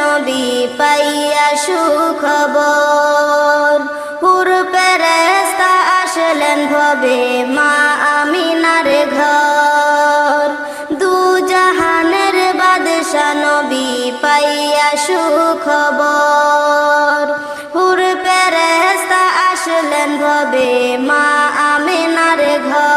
নবী পাইয়া সুখবর। হুর ফেরেশতা আসলেন ভবে মা আমিনার ঘর। দু জাহানের বাদশা নবী পাইয়া সুখবর। হুর ফেরেশতা আসলেন ভবে মা আমিনার ঘর।